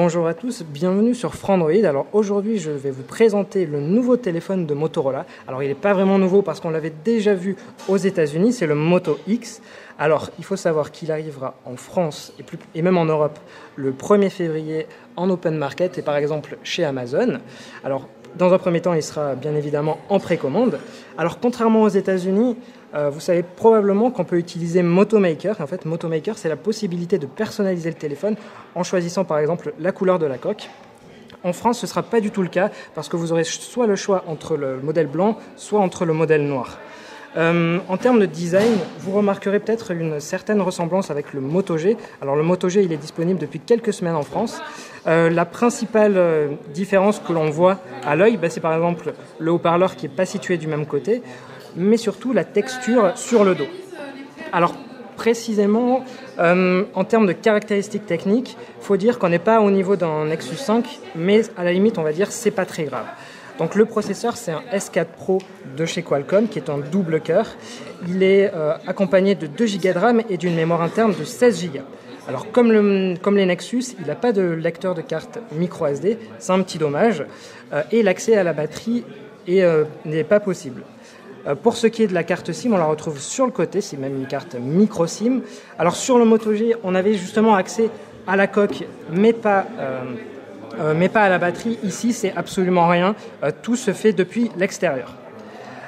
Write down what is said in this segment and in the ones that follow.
Bonjour à tous, bienvenue sur Frandroid. Alors aujourd'hui je vais vous présenter le nouveau téléphone de Motorola. Alors il n'est pas vraiment nouveau parce qu'on l'avait déjà vu aux États-Unis, c'est le Moto X. Alors il faut savoir qu'il arrivera en France et même en Europe le 1er février en open market et par exemple chez Amazon. Alors dans un premier temps il sera bien évidemment en précommande. Alors contrairement aux États-Unis, vous savez probablement qu'on peut utiliser Motomaker. En fait, Motomaker, c'est la possibilité de personnaliser le téléphone en choisissant par exemple la couleur de la coque. En France, ce ne sera pas du tout le cas parce que vous aurez soit le choix entre le modèle blanc, soit entre le modèle noir. En termes de design, vous remarquerez peut-être une certaine ressemblance avec le Moto G. Alors le Moto G, il est disponible depuis quelques semaines en France. La principale différence que l'on voit à l'œil, c'est par exemple le haut-parleur qui n'est pas situé du même côté, mais surtout la texture sur le dos. Alors précisément, en termes de caractéristiques techniques, il faut dire qu'on n'est pas au niveau d'un Nexus 5, mais à la limite, on va dire c'est pas très grave. Donc le processeur, c'est un S4 Pro de chez Qualcomm, qui est un double cœur. Il est accompagné de 2 Go de RAM et d'une mémoire interne de 16 Go. Alors comme les Nexus, il n'a pas de lecteur de carte micro SD, c'est un petit dommage, et l'accès à la batterie n'est pas possible. Pour ce qui est de la carte SIM, on la retrouve sur le côté, c'est même une carte micro SIM. Alors sur le Moto G, on avait justement accès à la coque, mais pas à la batterie. Ici, c'est absolument rien, tout se fait depuis l'extérieur.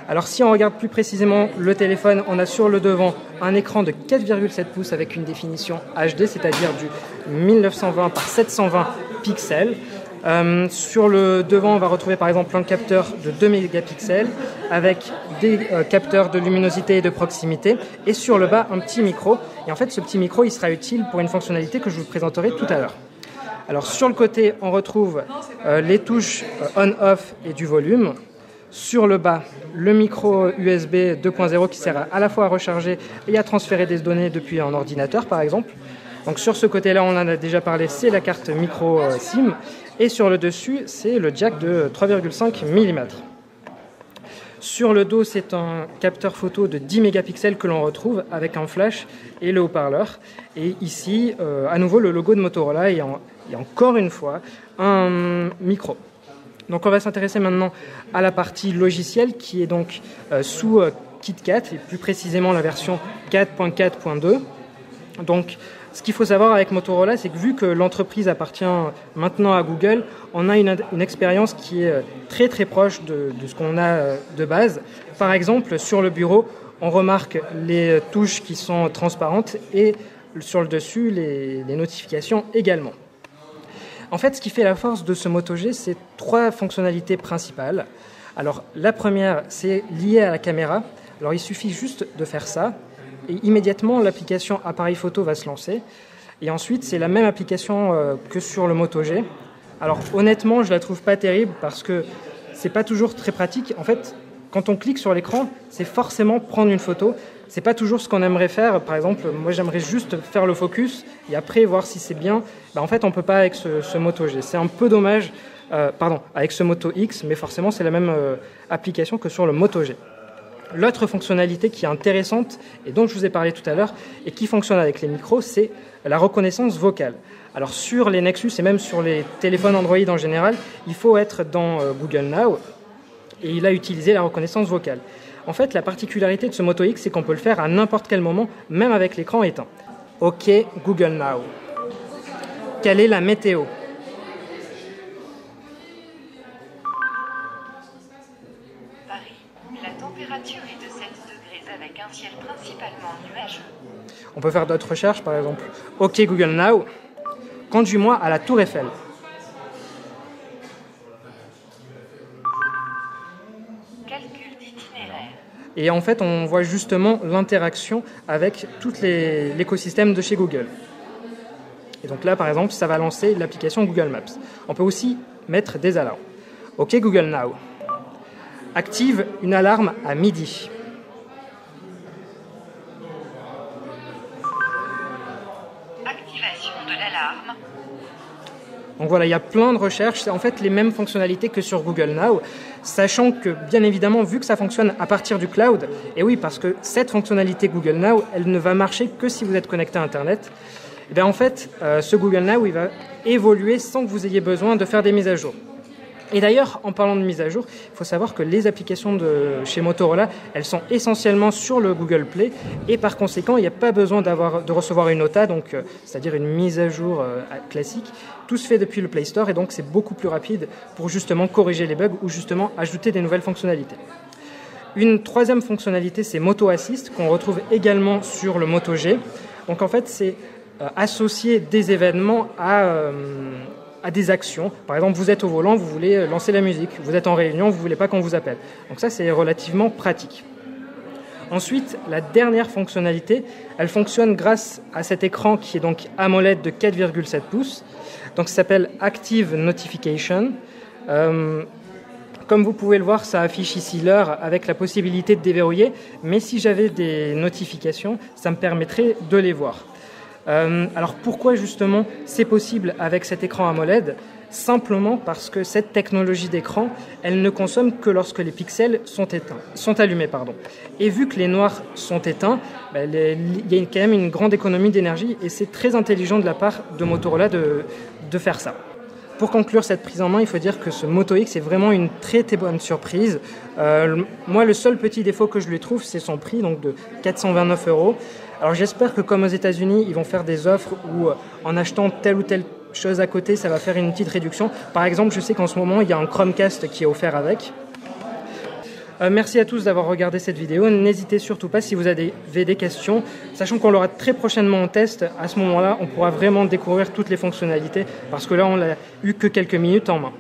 Alors si on regarde plus précisément le téléphone, on a sur le devant un écran de 4,7 pouces avec une définition HD, c'est-à-dire du 1920 par 720 pixels. Sur le devant, on va retrouver par exemple un capteur de 2 mégapixels avec des capteurs de luminosité et de proximité. Et sur le bas, un petit micro. Et en fait, ce petit micro, il sera utile pour une fonctionnalité que je vous présenterai tout à l'heure. Alors sur le côté, on retrouve les touches on-off et du volume. Sur le bas, le micro USB 2.0 qui sert à la fois à recharger et à transférer des données depuis un ordinateur par exemple. Donc sur ce côté-là, on en a déjà parlé, c'est la carte micro SIM. Et sur le dessus, c'est le jack de 3,5 mm. Sur le dos, c'est un capteur photo de 10 mégapixels que l'on retrouve avec un flash et le haut-parleur. Et ici, à nouveau, le logo de Motorola et encore une fois, un micro. Donc on va s'intéresser maintenant à la partie logicielle qui est donc sous KitKat et plus précisément la version 4.4.2. Donc ce qu'il faut savoir avec Motorola, c'est que vu que l'entreprise appartient maintenant à Google, on a une expérience qui est très très proche de ce qu'on a de base. Par exemple, sur le bureau, on remarque les touches qui sont transparentes et sur le dessus, les notifications également. En fait, ce qui fait la force de ce Moto G, c'est 3 fonctionnalités principales. Alors, la première, c'est lié à la caméra. Alors, il suffit juste de faire ça. Et immédiatement, l'application appareil photo va se lancer. Et ensuite, c'est la même application que sur le Moto G. Alors, honnêtement, je la trouve pas terrible parce que c'est pas toujours très pratique. En fait, quand on clique sur l'écran, c'est forcément prendre une photo. C'est pas toujours ce qu'on aimerait faire. Par exemple, moi, j'aimerais juste faire le focus et après voir si c'est bien. En fait, on peut pas avec ce Moto G. C'est un peu dommage. Avec ce Moto X, mais forcément, c'est la même application que sur le Moto G. L'autre fonctionnalité qui est intéressante et dont je vous ai parlé tout à l'heure et qui fonctionne avec les micros, c'est la reconnaissance vocale. Alors sur les Nexus et même sur les téléphones Android en général, il faut être dans Google Now et il a utilisé la reconnaissance vocale. En fait, la particularité de ce Moto X, c'est qu'on peut le faire à n'importe quel moment, même avec l'écran éteint. OK, Google Now. Quelle est la météo ? La température est de 7 degrés avec un ciel principalement nuageux. On peut faire d'autres recherches, par exemple. OK Google Now, conduis-moi à la Tour Eiffel. Calcul d'itinéraire. Et en fait, on voit justement l'interaction avec tout l'écosystème de chez Google. Et donc là, par exemple, ça va lancer l'application Google Maps. On peut aussi mettre des alarmes. OK Google Now. Active une alarme à midi. Activation de l'alarme. Donc voilà, il y a plein de recherches. C'est en fait les mêmes fonctionnalités que sur Google Now, sachant que, bien évidemment, vu que ça fonctionne à partir du cloud, et oui, parce que cette fonctionnalité Google Now, elle ne va marcher que si vous êtes connecté à Internet, Et bien en fait, ce Google Now, il va évoluer sans que vous ayez besoin de faire des mises à jour. Et d'ailleurs, en parlant de mise à jour, il faut savoir que les applications de chez Motorola, elles sont essentiellement sur le Google Play et par conséquent, il n'y a pas besoin de recevoir une OTA, donc c'est-à-dire une mise à jour classique. Tout se fait depuis le Play Store et donc c'est beaucoup plus rapide pour justement corriger les bugs ou justement ajouter des nouvelles fonctionnalités. Une troisième fonctionnalité, c'est Moto Assist qu'on retrouve également sur le Moto G. Donc en fait, c'est associer des événements à des actions. Par exemple, vous êtes au volant, vous voulez lancer la musique. Vous êtes en réunion, vous ne voulez pas qu'on vous appelle. Donc ça, c'est relativement pratique. Ensuite, la dernière fonctionnalité, elle fonctionne grâce à cet écran qui est donc AMOLED de 4,7 pouces. Donc ça s'appelle Active Notification. Comme vous pouvez le voir, ça affiche ici l'heure avec la possibilité de déverrouiller. Mais si j'avais des notifications, ça me permettrait de les voir. Alors pourquoi justement c'est possible avec cet écran AMOLED ? Simplement parce que cette technologie d'écran, elle ne consomme que lorsque les pixels sont allumés. Et vu que les noirs sont éteints, il y a quand même une grande économie d'énergie et c'est très intelligent de la part de Motorola de faire ça. Pour conclure cette prise en main, il faut dire que ce Moto X est vraiment une très très bonne surprise. Moi, le seul petit défaut que je lui trouve, c'est son prix, donc de 429 €. Alors j'espère que comme aux États-Unis, ils vont faire des offres où en achetant telle ou telle chose à côté, ça va faire une petite réduction. Par exemple, je sais qu'en ce moment, il y a un Chromecast qui est offert avec. Merci à tous d'avoir regardé cette vidéo. N'hésitez surtout pas si vous avez des questions, sachant qu'on l'aura très prochainement en test. À ce moment-là, on pourra vraiment découvrir toutes les fonctionnalités parce que là, on l'a eu que quelques minutes en main.